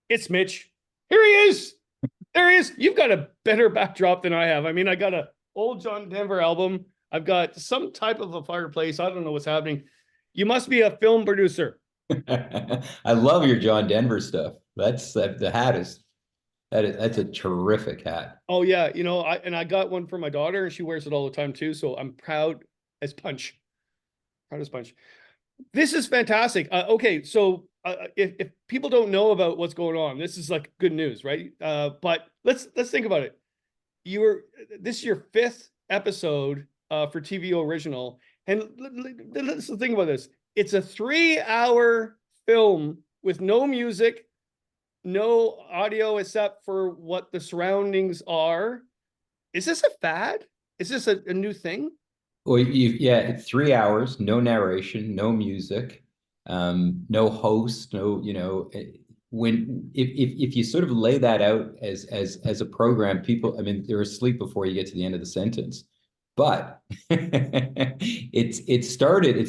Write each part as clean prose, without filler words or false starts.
It's Mitch. Here he is. There he is. You've got a better backdrop than I have. I mean, I got a old John Denver album. I've got some type of a fireplace. I don't know what's happening. You must be a film producer. I love your John Denver stuff. The hat is that's a terrific hat. Oh yeah, I got one for my daughter, and she wears it all the time too. So I'm proud as punch. Proud as punch. This is fantastic. Okay, so if people don't know about what's going on, this is like good news, right? But let's think about it. This is your fifth episode for TV original, and let's think about this. It's a 3 hour film with no music, no audio except for what the surroundings are. Is this a fad? Is this a new thing? Well, yeah, 3 hours, no narration, no music, no host, no, when if you sort of lay that out as a program, people, I mean, they're asleep before you get to the end of the sentence. But it's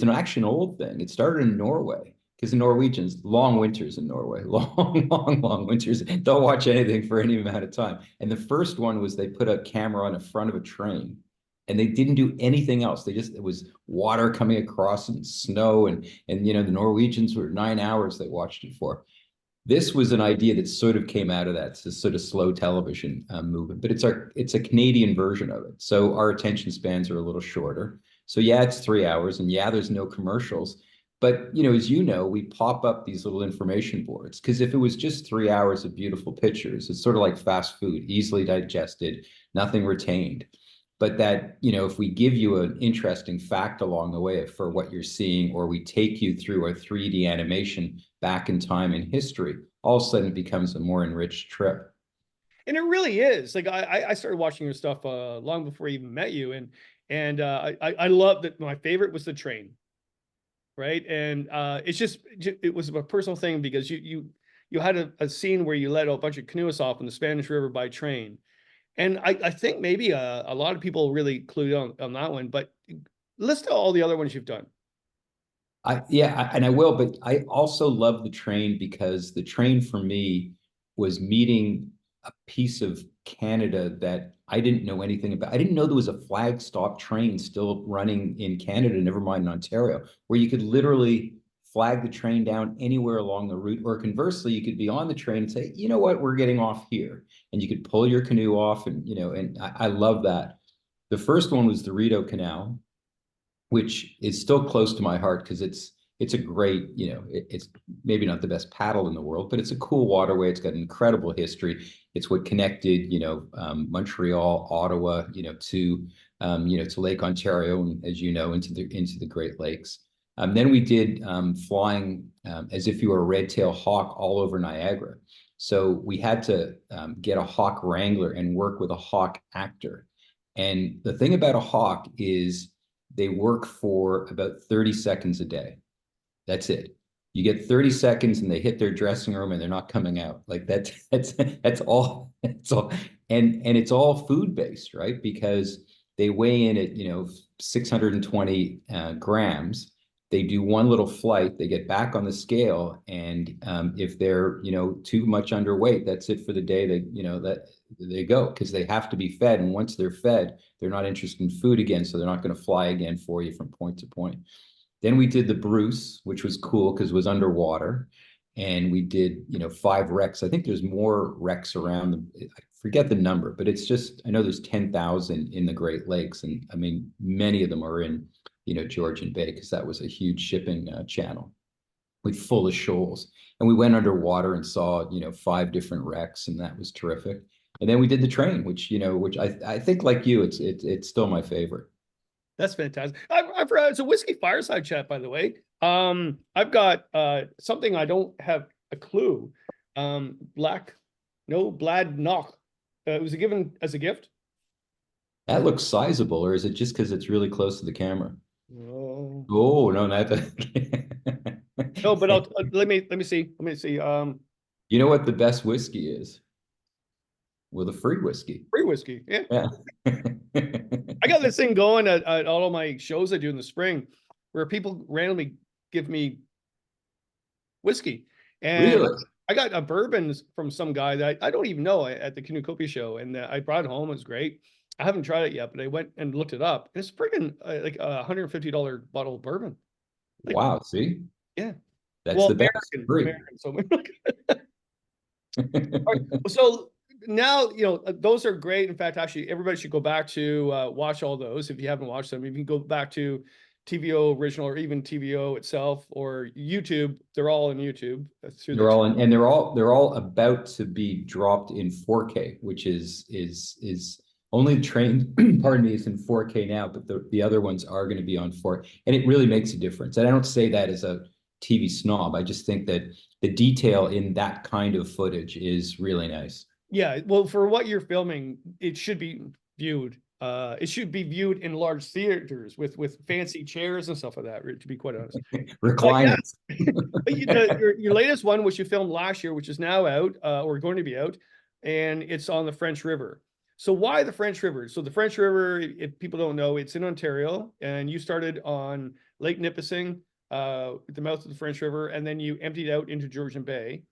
an action old thing. It started in Norway because the Norwegians, long winters in Norway, long winters, don't watch anything for any amount of time. And the first one was they put a camera on the front of a train and they didn't do anything else. It was water coming across and snow and the Norwegians were 9 hours they watched it for. This was an idea that sort of came out of that sort of slow television movement, but it's a Canadian version of it. So our attention spans are a little shorter. So yeah, it's 3 hours, and yeah, there's no commercials. But as you know, we pop up these little information boards because if it was just 3 hours of beautiful pictures, it's sort of like fast food, easily digested, nothing retained. But that, if we give you an interesting fact along the way for what you're seeing, or we take you through a 3D animation back in time in history, all of a sudden it becomes a more enriched trip. And it really is. Like I started watching your stuff long before I even met you, and I love that. My favorite was the train, right? And it was a personal thing because you had a scene where you let a bunch of canoeists off in the Spanish River by train, and I think maybe a lot of people really clued on that one. But list all the other ones you've done. And I will, but I also love the train because the train for me was meeting a piece of Canada that I didn't know anything about. I didn't know there was a flag stop train still running in Canada, never mind in Ontario, where you could literally flag the train down anywhere along the route, or conversely, you could be on the train and say, you know what, we're getting off here, and you could pull your canoe off, and I love that. The first one was the Rideau Canal, which is still close to my heart because it's a great, it's maybe not the best paddle in the world, but it's a cool waterway. It's got an incredible history. It's what connected, Montreal, Ottawa, to Lake Ontario, and as you know, into the Great Lakes. Then we did flying as if you were a red-tailed hawk all over Niagara. So we had to get a hawk wrangler and work with a hawk actor. And the thing about a hawk is they work for about 30 seconds a day. That's it. You get 30 seconds and they hit their dressing room and they're not coming out. Like that's all. That's all. And it's all food based, right? Because they weigh in at 620 grams. They do one little flight, they get back on the scale, and if they're too much underweight, that's it for the day. That they go because they have to be fed, and once they're fed, they're not interested in food again, so they're not going to fly again for you from point to point. Then we did the Bruce, which was cool because it was underwater, and we did 5 wrecks. I think there's more wrecks around. I forget the number, but it's just I know there's 10,000 in the Great Lakes, and I mean many of them are in Georgian Bay because that was a huge shipping channel with full of shoals. And we went underwater and saw 5 different wrecks, and that was terrific. And then we did the train, which I think like you, it's still my favorite. That's fantastic. I've it's a whiskey fireside chat, by the way. I've got something I don't have a clue. Black, no Blad Knock. It was given as a gift. That looks sizable, or is it just because it's really close to the camera? Oh. Oh no, not No, but let me see. Let me see. You know what the best whiskey is? Well, the free whiskey. Free whiskey. Yeah. Yeah. I got this thing going at all of my shows I do in the spring where people randomly give me whiskey. And Really? I got a bourbon from some guy that I don't even know at the Canoe show, and I brought it home. It was great. I haven't tried it yet, but I went and looked it up. It's freaking like $150 bottle of bourbon. Like, Wow, see, yeah. that's Well, the best. Free. American. So, all right, so now, those are great. In fact, actually, everybody should go back to watch all those if you haven't watched them. If you can go back to TVO original or even TVO itself or YouTube, they're all on YouTube through They're the. all in, and they're all about to be dropped in 4K, which is only the train, pardon me, is in 4K now, but the other ones are going to be on 4. And it really makes a difference. And I don't say that as a TV snob. I just think that the detail in that kind of footage is really nice. Yeah, well, for what you're filming, it should be viewed. It should be viewed in large theaters with fancy chairs and stuff like that, to be quite honest. But yeah, Recliners. but your latest one, which you filmed last year, which is now out, or going to be out, and it's on the French River. So why the French River? So the French River, if people don't know, it's in Ontario, and you started on Lake Nipissing, at the mouth of the French River, and then you emptied out into Georgian Bay.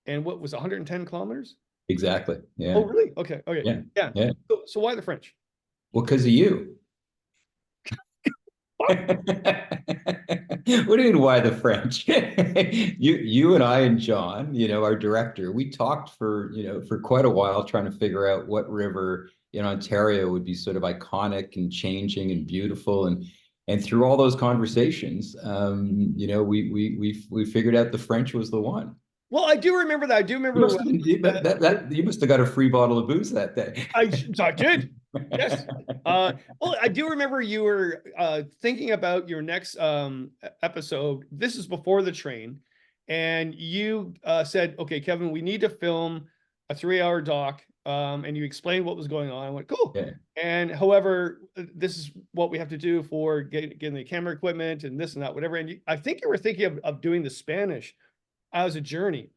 And what was 110 kilometers? Exactly. Oh, Yeah. really? Okay. Okay. Yeah. Yeah. Yeah. So why the French? Well, because of you. What do you mean, why the French? You and I and John, our director, we talked for quite a while trying to figure out what river in Ontario would be sort of iconic and changing and beautiful. And through all those conversations, we figured out the French was the one. Well, I do remember that. I do remember You must have got a free bottle of booze that day. I did. Yes. Well, I do remember you were thinking about your next episode. This is before the train, and you said, "Okay, Kevin, we need to film a 3-hour doc." And you explained what was going on. I went, "Cool." Yeah. And however, this is what we have to do for getting the camera equipment and this and that, whatever. And I think you were thinking of doing the Spanish as a journey.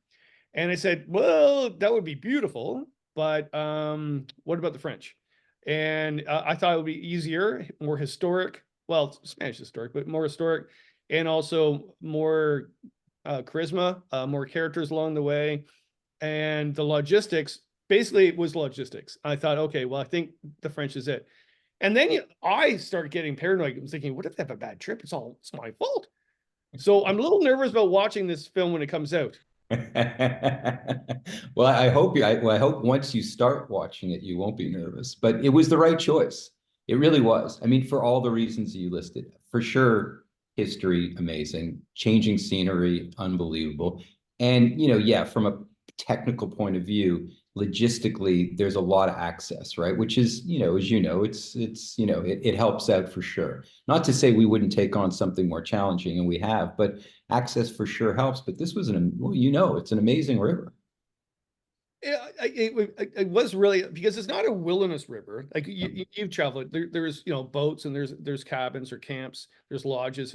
And I said, well, that would be beautiful, but what about the French? And I thought it would be easier, more historic. Well, Spanish historic, but more historic, and also more charisma, more characters along the way, and the logistics. Basically, it was logistics. I thought, okay, well, I think the French is it. And then I started getting paranoid. I'm thinking, what if they have a bad trip? It's my fault. So I'm a little nervous about watching this film when it comes out. Well, I hope once you start watching it, you won't be nervous. But it was the right choice. It really was. I mean, for all the reasons you listed, for sure, history amazing, changing scenery unbelievable, and yeah, from a technical point of view, logistically, there's a lot of access, right? Which is, it helps out for sure. Not to say we wouldn't take on something more challenging, and we have, but access for sure helps. But this was it's an amazing river. Yeah, it was really, because it's not a wilderness river. Like you've traveled there's boats, and there's cabins or camps, there's lodges,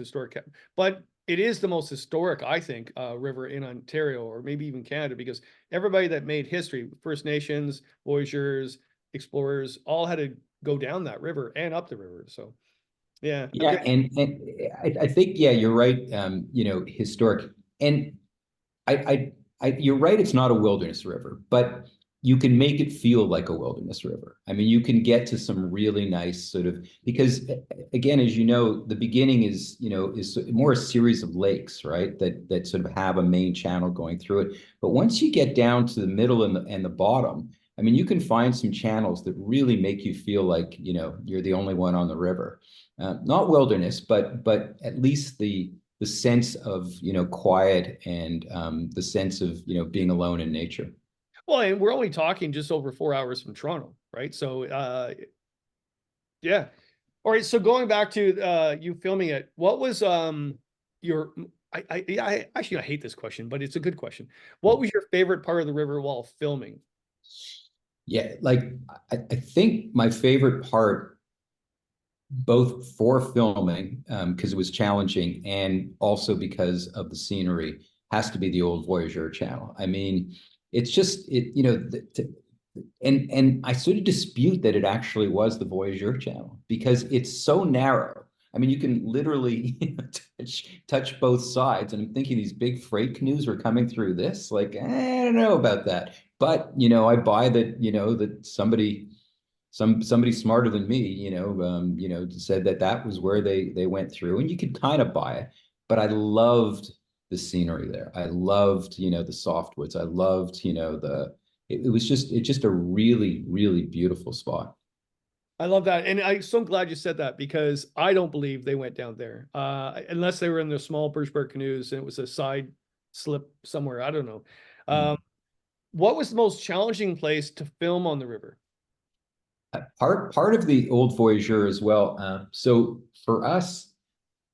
but it is the most historic, I think, river in Ontario, or maybe even Canada, because everybody that made history, First Nations, voyageurs, explorers, all had to go down that river and up the river. So yeah. Yeah, and I think, yeah, you're right. Historic, and you're right. It's not a wilderness river, but you can make it feel like a wilderness river. I mean, you can get to some really nice sort of, because again, as you know, the beginning is more a series of lakes, right? That sort of have a main channel going through it. But once you get down to the middle and the bottom, I mean, you can find some channels that really make you feel like, you're the only one on the river. Not wilderness, but at least the sense of quiet, and the sense of being alone in nature. Well, and we're only talking just over 4 hours from Toronto, right? So yeah. All right. So going back to you filming it, what was your I actually, I hate this question, but it's a good question. What was your favorite part of the river while filming? Yeah, like I think my favorite part, both for filming, because it was challenging, and also because of the scenery, has to be the old Voyageur channel. I mean, it's just and I sort of dispute that it actually was the Voyageur channel, because it's so narrow. I mean, you can literally touch both sides. And I'm thinking these big freight canoes are coming through this. Like, I don't know about that. But, I buy that, that somebody smarter than me, said that that was where they went through, and you could kind of buy it. But I loved the scenery there. I loved, the softwoods. I loved, it was just a really, really beautiful spot. I love that. And I'm so glad you said that because I don't believe they went down there. Unless they were in their small Birchbark canoes and it was a side slip somewhere. I don't know. Mm. What was the most challenging place to film on the river? Part of the old Voyageur as well. So for us,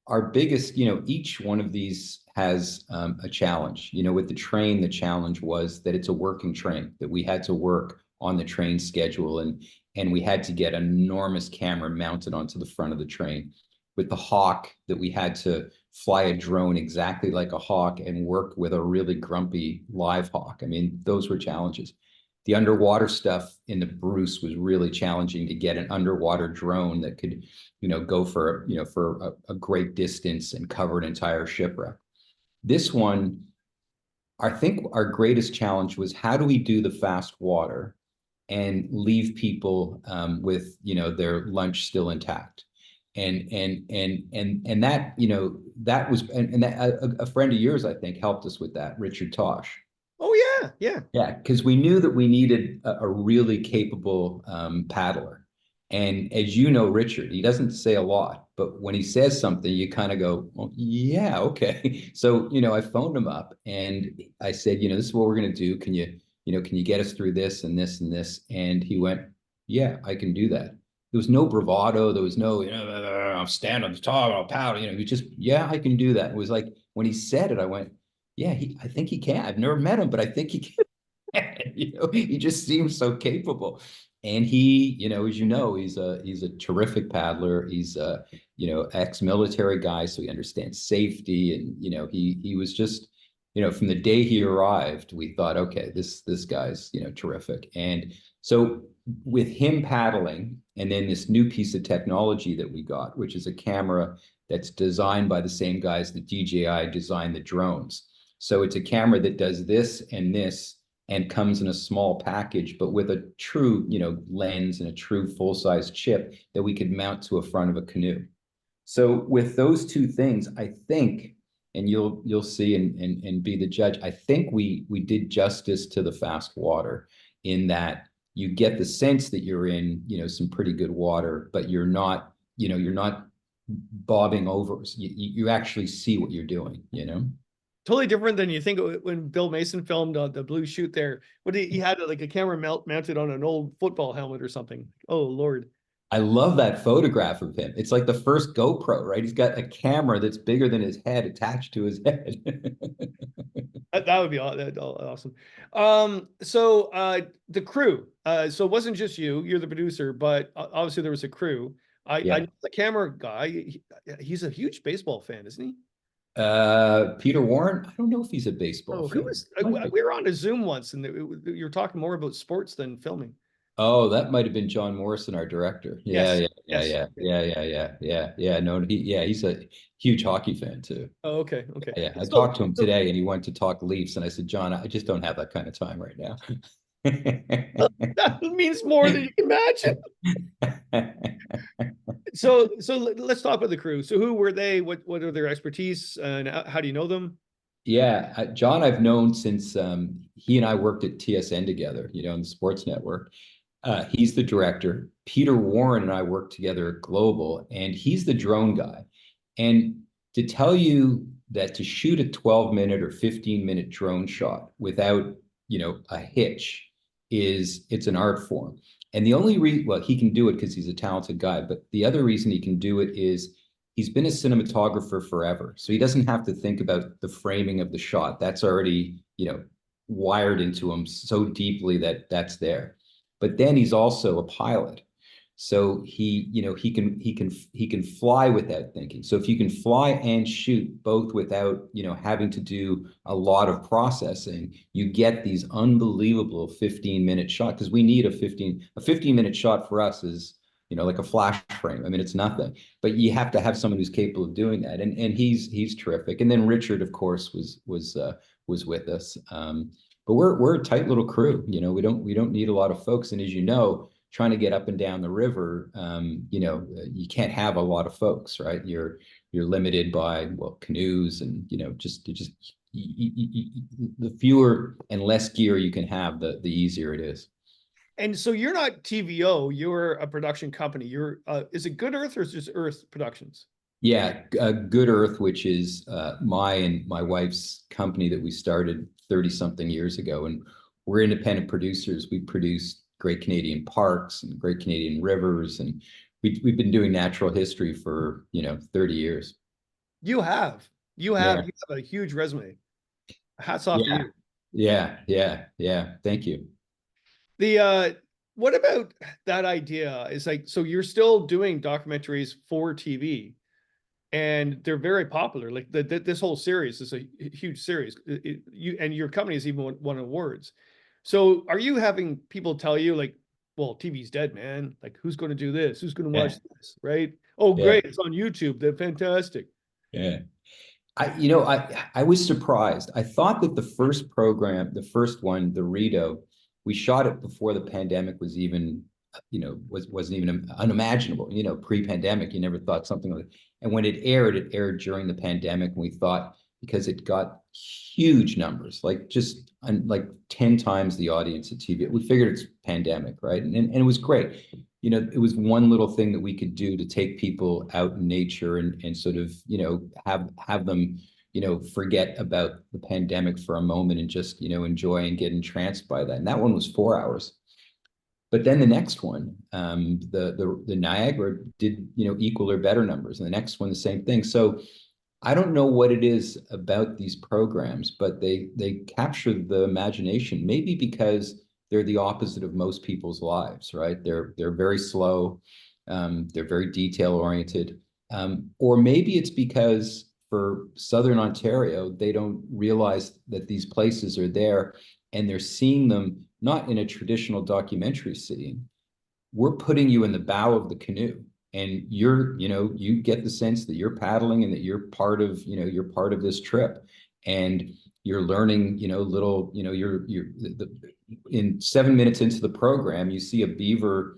our biggest, each one of these has a challenge. With the train, the challenge was that it's a working train, that we had to work on the train schedule, and we had to get an enormous camera mounted onto the front of the train. With the Hawk, that we had to fly a drone exactly like a hawk and work with a really grumpy live hawk. I mean, those were challenges. The underwater stuff in the Bruce was really challenging to get an underwater drone that could, go for, for a great distance and cover an entire shipwreck. This one, I think our greatest challenge was how do we do the fast water and leave people with, their lunch still intact. And that, that was, and that a friend of yours, I think, helped us with that, Richard Tosh. Oh yeah, yeah. Yeah, because we knew that we needed a really capable paddler. And as you know, Richard, he doesn't say a lot, but when he says something, you kind of go, well, yeah, okay. So, I phoned him up and I said, this is what we're going to do. Can you get us through this and this and this? And he went, yeah, I can do that. There was no bravado. There was no, I'll stand on the top, I'll paddle. He just, yeah, I can do that. It was like when he said it, I went, yeah, I think he can. I've never met him, but I think he can. He just seems so capable. And he, he's a terrific paddler. He's a, ex-military guy, so he understands safety. And, he was just, from the day he arrived, we thought, okay, this guy's, terrific. And so with him paddling, and then this new piece of technology that we got, which is a camera that's designed by the same guys that DJI designed the drones. So it's a camera that does this and comes in a small package, but with a true, lens and a true full-size chip that we could mount to a front of a canoe. So with those two things, I think, and you'll see and be the judge, I think we did justice to the fast water in that you get the sense that you're in, some pretty good water, but you're not bobbing over. You actually see what you're doing, Totally different than you think when Bill Mason filmed the Blue Shoot there. What he had like a camera mounted on an old football helmet or something. Oh Lord. I love that photograph of him. It's like the first GoPro, right? He's got a camera that's bigger than his head attached to his head. That would be awesome. The crew. So it wasn't just you're the producer, but obviously there was a crew. I know the camera guy, he's a huge baseball fan, isn't he? Peter Warren, I don't know if he's a baseball Who fan. was we were on a Zoom once and you were talking more about sports than filming. Oh, that might have been John Morrison, our director. Yeah, Yes. yeah, yeah, Yes. yeah, yeah, yeah, yeah, yeah, yeah. No, he's a huge hockey fan too. Oh, okay. Okay. Yeah, I So, talked to him today, and he went to talk Leafs, and I said, John, I just don't have that kind of time right now. that means more than you can imagine. So let's talk about the crew. So who were they? What are their expertise, and how do you know them? Yeah, John, I've known since he and I worked at TSN together, on the sports network. He's the director. Peter Warren and I worked together at Global, and he's the drone guy. And to tell you that to shoot a 12-minute or 15-minute drone shot without, a hitch it's an art form. And the only reason, well, he can do it because he's a talented guy, but the other reason he can do it is he's been a cinematographer forever. So he doesn't have to think about the framing of the shot. That's already, wired into him so deeply that that's there. But then he's also a pilot. So he can fly without thinking. So if you can fly and shoot both without, having to do a lot of processing, you get these unbelievable 15-minute shots because we need a 15-minute shot for us is, like a flash frame. I mean, it's nothing, but you have to have someone who's capable of doing that. And he's terrific. And then Richard, of course, was with us. But we're a tight little crew. We don't need a lot of folks. And as you know, trying to get up and down the river, you can't have a lot of folks, right? You're limited by, well, canoes and, the fewer and less gear you can have, the easier it is. And so you're not TVO, you're a production company. Is it Good Earth or is it just Earth Productions? Yeah, Good Earth, which is my and my wife's company that we started 30 something years ago. And we're independent producers. We produce Great Canadian Parks and Great Canadian Rivers. And we've been doing natural history for, 30 years. You have. You have Yeah. you have a huge resume. Hats off to Yeah. you. Yeah. Thank you. The what about that idea is like, so you're still doing documentaries for TV and they're very popular. Like this whole series is a huge series. You and your company has even won awards. So are you having people tell you like, well, TV's dead, man. Like who's going to do this? Who's going to watch Yeah. this? Right? Oh, Yeah. great. It's on YouTube. They're fantastic. Yeah. I was surprised. I thought that the first program, the first one, the Rito, we shot it before the pandemic was even, wasn't even unimaginable. Pre-pandemic, you never thought something like that. And when it aired during the pandemic, and we thought because it got huge numbers, like just like 10 times the audience at TV. We figured it's pandemic, right? And it was great. It was one little thing that we could do to take people out in nature and sort of, have them, forget about the pandemic for a moment and just, enjoy and get entranced by that. And that one was 4 hours. But then the next one, the Niagara did, equal or better numbers. And the next one, the same thing. So I don't know what it is about these programs, but they capture the imagination, maybe because they're the opposite of most people's lives, right? They're very slow, they're very detail oriented, or maybe it's because for Southern Ontario, they don't realize that these places are there, and they're seeing them not in a traditional documentary scene. We're putting you in the bow of the canoe, and you get the sense that you're paddling and that you're part of this trip, and you're learning, little, in 7 minutes into the program, you see a beaver,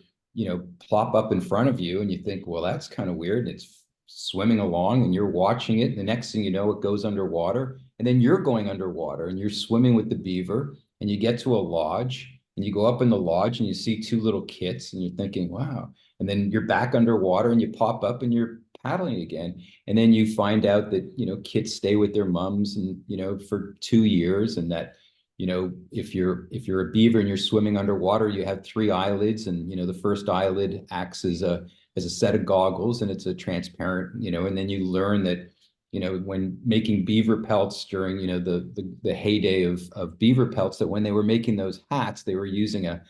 plop up in front of you, and you think, well, that's kind of weird. And it's swimming along, and you're watching it. And the next thing you know, it goes underwater, and then you're going underwater, and you're swimming with the beaver, and you get to a lodge, and you go up in the lodge, and you see two little kits, and you're thinking, wow. And then you're back underwater, and you pop up, and you're paddling again. And then you find out that, kids stay with their mums and, for 2 years, and that, if you're a beaver and you're swimming underwater, you have three eyelids, and, the first eyelid acts as a set of goggles, and it's a transparent, and then you learn that, when making beaver pelts during, the heyday of beaver pelts, that when they were making those hats, they were using a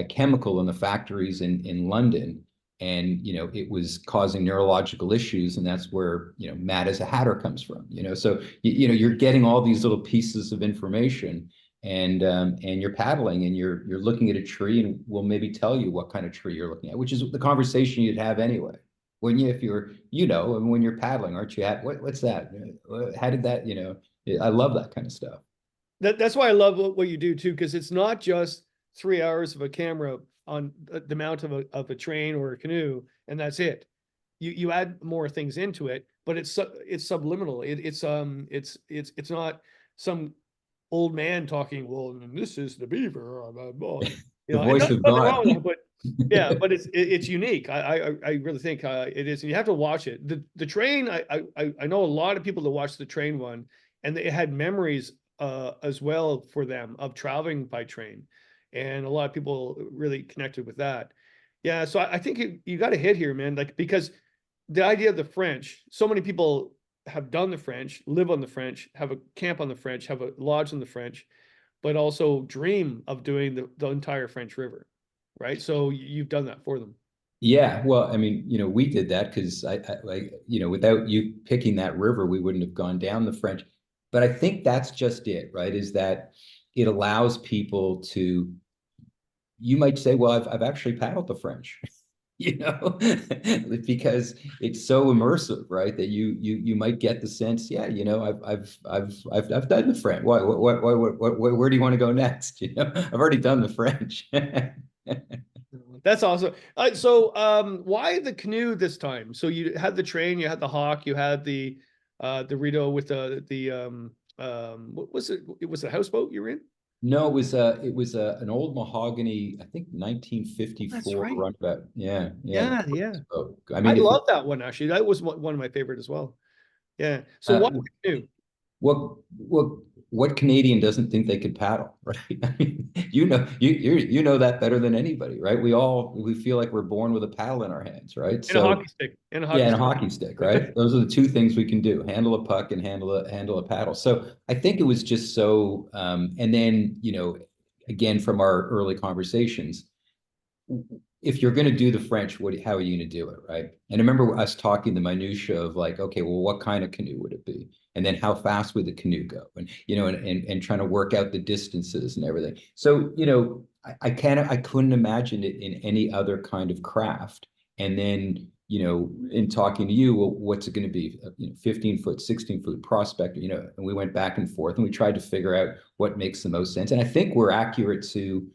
chemical in the factories in London. And, it was causing neurological issues. And that's where, Mad as a Hatter comes from, so, you're getting all these little pieces of information, and you're paddling, and you're looking at a tree, and we'll maybe tell you what kind of tree you're looking at, which is the conversation you'd have anyway. When you, if you're, and when you're paddling, aren't you at, what's that? How did that, I love that kind of stuff. That's why I love what you do too, because it's not just 3 hours of a camera on the mount of a train or a canoe, and that's it. You add more things into it, but it's subliminal. It's not some old man talking. Well, this is the beaver. The And voice of nothing wrong God. with that, but yeah, but it's unique. I really think it is, and you have to watch it. The train. I know a lot of people that watch the train one, and they had memories as well for them of traveling by train, and a lot of people really connected with that. Yeah, so I think you got a hit here, man. Like, because the idea of the French, so many people have done the French, live on the French, have a camp on the French, have a lodge on the French, but also dream of doing the entire French River, right? So you've done that for them. Yeah, well, I mean, we did that because without you picking that river, we wouldn't have gone down the French. But I think that's just it, right? Is that it allows people to, you might say, well, I've actually paddled the French. you know, because it's so immersive, right? That you might get the sense, yeah, you know, I've done the French. Where do you want to go next? You know, I've already done the French. That's awesome. Why the canoe this time? So you had the train, you had the hawk, you had the Rito with what was it? It was a houseboat you were in? No, it was an old mahogany, I think That's 1954 right. runabout. Yeah, yeah. Yeah, yeah. So, I I mean, if love that one actually. That was one of my favorite as well. Yeah. So uh, why the canoe? what what what Canadian doesn't think they could paddle, right? I mean, you know that better than anybody, right? We feel like we're born with a paddle in our hands, right? And a So hockey stick. And a yeah, hockey and a stick. hockey stick, right? Those are the two things we can do: handle a puck and handle a paddle. So I think it was just so. And then again from our early conversations, if you're going to do the French, how are you going to do it, right? And I remember us talking the minutia of like, okay, well, what kind of canoe would it be? And then how fast would the canoe go? And and trying to work out the distances and everything. So I couldn't imagine it in any other kind of craft. And then in talking to you, well, what's it going to be? 15-foot, 16-foot prospect, and we went back and forth and we tried to figure out what makes the most sense. And I think we're accurate to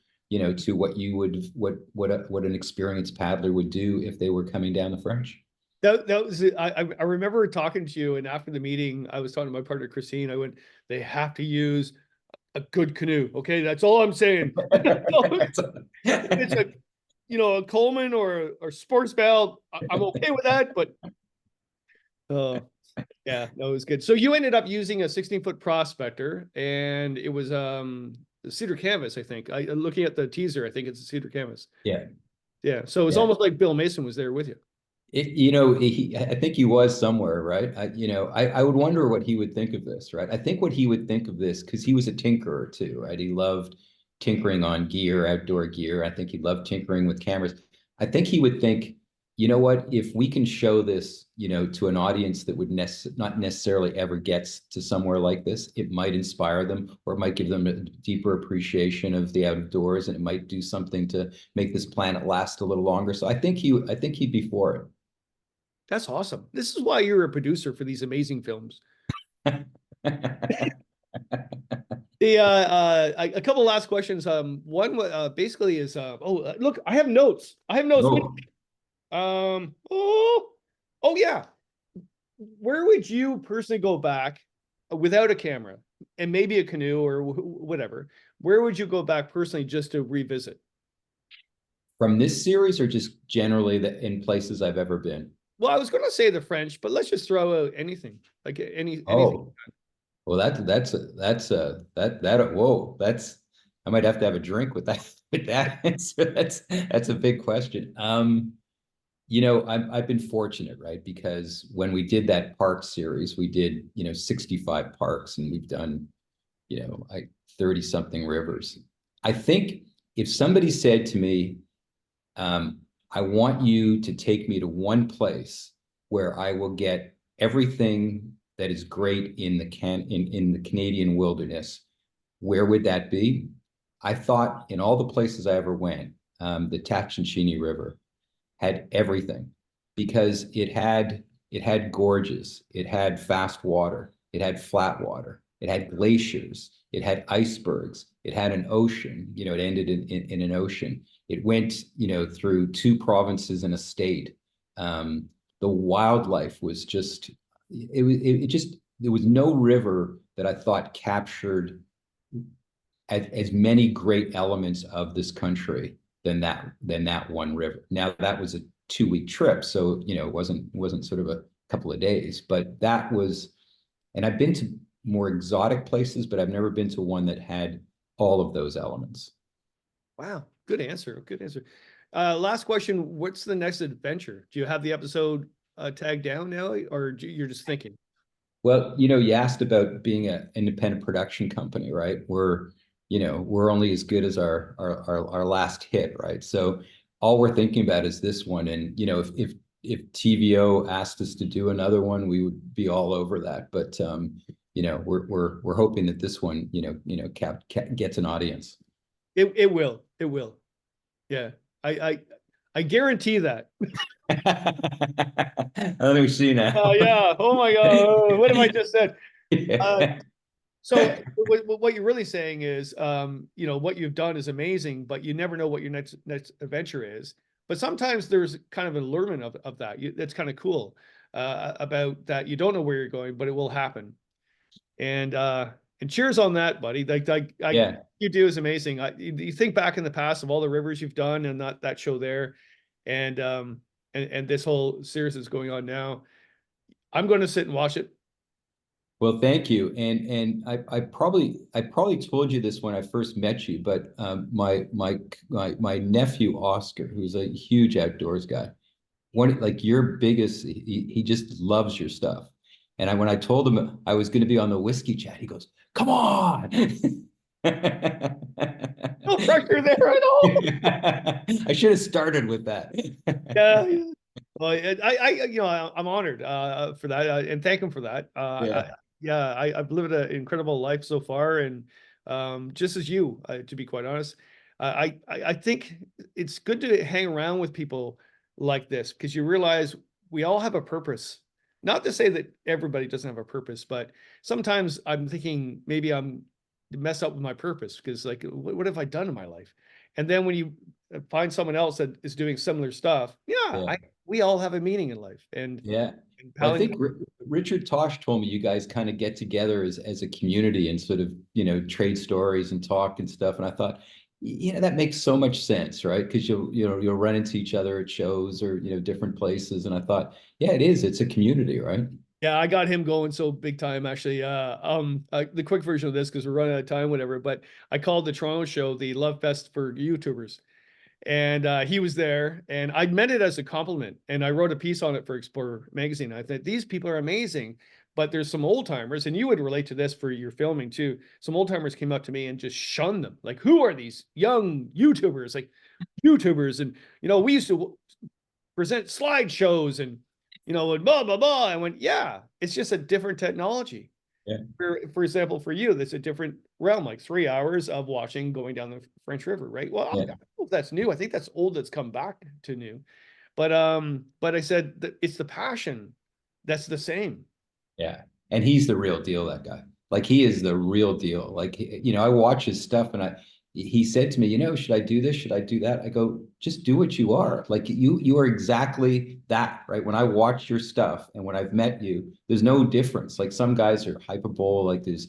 what you would what an experienced paddler would do if they were coming down the French. That was it. I remember talking to you, and after the meeting, I was talking to my partner Christine. I went, they have to use a good canoe. Okay, that's all I'm saying. If it's a Coleman or sports belt, I'm okay with that. But yeah, no, it was good. So you ended up using a 16-foot prospector, and it was cedar canvas, I think. Looking at the teaser, I think it's a cedar canvas. Yeah, Yeah, so it's yeah. almost like Bill Mason was there with you. I think he was somewhere, right? I would wonder what he would think of this, right? I think what he would think of this, because he was a tinkerer too, right? He loved tinkering on gear, outdoor gear. I think he loved tinkering with cameras. I think he would think, you know what, if we can show this, to an audience that would not necessarily ever gets to somewhere like this, it might inspire them, or it might give them a deeper appreciation of the outdoors, and it might do something to make this planet last a little longer. So I think he'd be for it. That's awesome. This is why you're a producer for these amazing films. A couple last questions. One basically is look, I have notes. I have notes. Oh, Oh yeah. Where would you personally go back without a camera and maybe a canoe or whatever? Where would you go back personally just to revisit? from this series or just generally in places I've ever been? Well, I was going to say the French, but let's just throw out anything, like anything. Oh, well, whoa, I might have to have a drink with that with that answer. That's a big question. I've been fortunate, right? Because when we did that park series, we did 65 parks, and we've done like 30 something rivers. I think if somebody said to me, I want you to take me to one place where I will get everything that is great in the Canadian wilderness, where would that be? I thought in all the places I ever went, the Tatshenshini River had everything, because it had gorges, it had fast water, it had flat water, it had glaciers, it had icebergs, it had an ocean. It ended in an ocean. It went through two provinces and a state. The wildlife was just there was no river that I thought captured as many great elements of this country than that one river. Now that was a 2-week trip, so it wasn't sort of a couple of days, but that was. And I've been to more exotic places, but I've never been to one that had all of those elements. Wow, good answer. Good answer. Last question. What's the next adventure? Do you have the episode tagged down now, or you're just thinking? Well, you asked about being an independent production company, right? We're only as good as our last hit, right? So all we're thinking about is this one. And if TVO asked us to do another one, we would be all over that. But we're hoping that this one, gets an audience. It will. It will. Yeah. I I guarantee that. Let me see now. Yeah. Oh my God. Oh, what have I just said? Yeah. So what you're really saying is, you know, what you've done is amazing, but you never know what your next adventure is. But sometimes there's kind of an allurement of that. That's kind of cool about that. You don't know where you're going, but it will happen. And cheers on that, buddy. Yeah. You do is amazing. You think back in the past of all the rivers you've done and that show there, and and this whole series that's going on now. I'm going to sit and watch it. Well, thank you. And I probably told you this when I first met you, but my nephew Oscar, who's a huge outdoors guy, one like your biggest, he just loves your stuff. And when I told him I was going to be on the whiskey chat, he goes, "Come on." No pressure there at all. I should have started with that. Yeah. Yeah. Well, you know, I'm honored for that, and thank him for that. Yeah. Yeah, I've lived an incredible life so far, and just as you, to be quite honest, I think it's good to hang around with people like this because you realize we all have a purpose. Not to say that everybody doesn't have a purpose, but sometimes I'm thinking maybe I'm messed up with my purpose because, like, what have I done in my life? And then when you find someone else that is doing similar stuff, yeah, Yeah. we all have a meaning in life, Yeah. and Well, I Paladin, think Richard Tosh told me you guys kind of get together as a community and sort of, trade stories and talk and stuff. And I thought, that makes so much sense, right? Because you'll run into each other at shows or, different places. And I thought, yeah, it is. It's a community, right? yeah, I got him going so big time actually. The quick version of this because we're running out of time, whatever. But I called the Toronto show the Love Fest for YouTubers, and he was there, and I meant it as a compliment, and I wrote a piece on it for Explorer magazine. I thought these people are amazing, but there's some old timers, and you would relate to this for your filming too. Some old timers came up to me and just shunned them, like, who are these young YouTubers? Like YouTubers, and we used to present slideshows and and blah blah blah. I went, yeah, it's just a different technology. Yeah. For example, for you, that's a different realm, like 3 hours of watching going down the French River, right? Well, I Yeah. don't know if that's new. I think that's old that's come back to new. But I said that it's the passion that's the same. Yeah. And he's the real deal, that guy. Like he is the real deal. Like, I watch his stuff and he said to me, should I do this? Should I do that? I go, just do what you are. Like you are exactly that, right? When I watch your stuff and when I've met you, there's no difference. Like some guys are hyperbole, like there's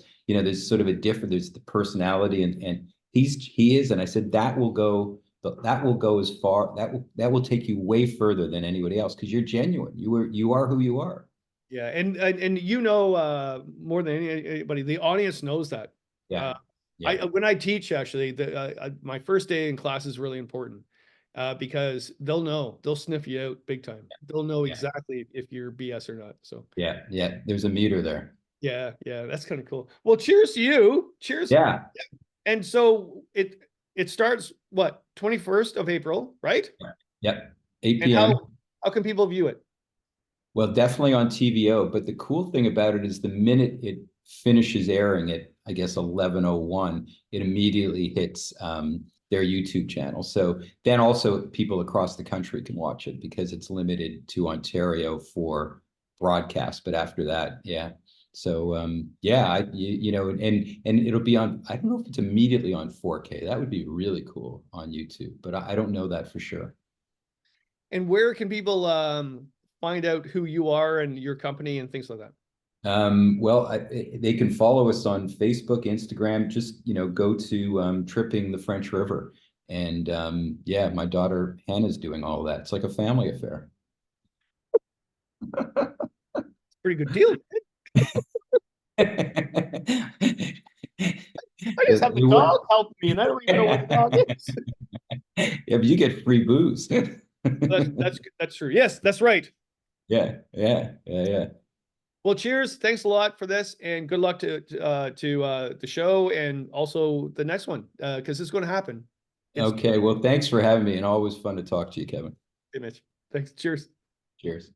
sort of there's the personality and he is. And I said, that will go as far, that will take you way further than anybody else because you're genuine. You are who you are. Yeah, and more than anybody, the audience knows that. Yeah. Uh, Yeah. when I teach, actually, my first day in class is really important because they'll sniff you out big time. They'll know Yeah. exactly if you're BS or not. So Yeah. Yeah. There's a meter there. yeah, yeah, that's kind of cool. Well, cheers to you. Cheers. Yeah. And so it starts what 21st of April, right? Yeah. Yep. 8 And p.m. how can people view it? Well, definitely on TVO. But the cool thing about it is the minute it finishes airing at, I guess, 11:01, it immediately hits their YouTube channel. So then also people across the country can watch it because it's limited to Ontario for broadcast. But after that, yeah. So yeah, and it'll be on. I don't know if it's immediately on 4K. That would be really cool on YouTube, but I don't know that for sure. And where can people find out who you are and your company and things like that? Well, they can follow us on Facebook, Instagram. Just go to Tripping the French River, and yeah, my daughter Hannah's doing all of that. It's like a family affair. Pretty good deal. I just have the You dog work. helping me, and I don't even know what the dog is. Yeah, but you get free booze. That's true. Yes, that's right. Yeah, yeah, yeah, yeah. Well, cheers. Thanks a lot for this, and good luck to the show and also the next one because it's going to happen. It's Okay, well, thanks for having me, and always fun to talk to you, Kevin. Mitch. Thanks. Cheers. Cheers.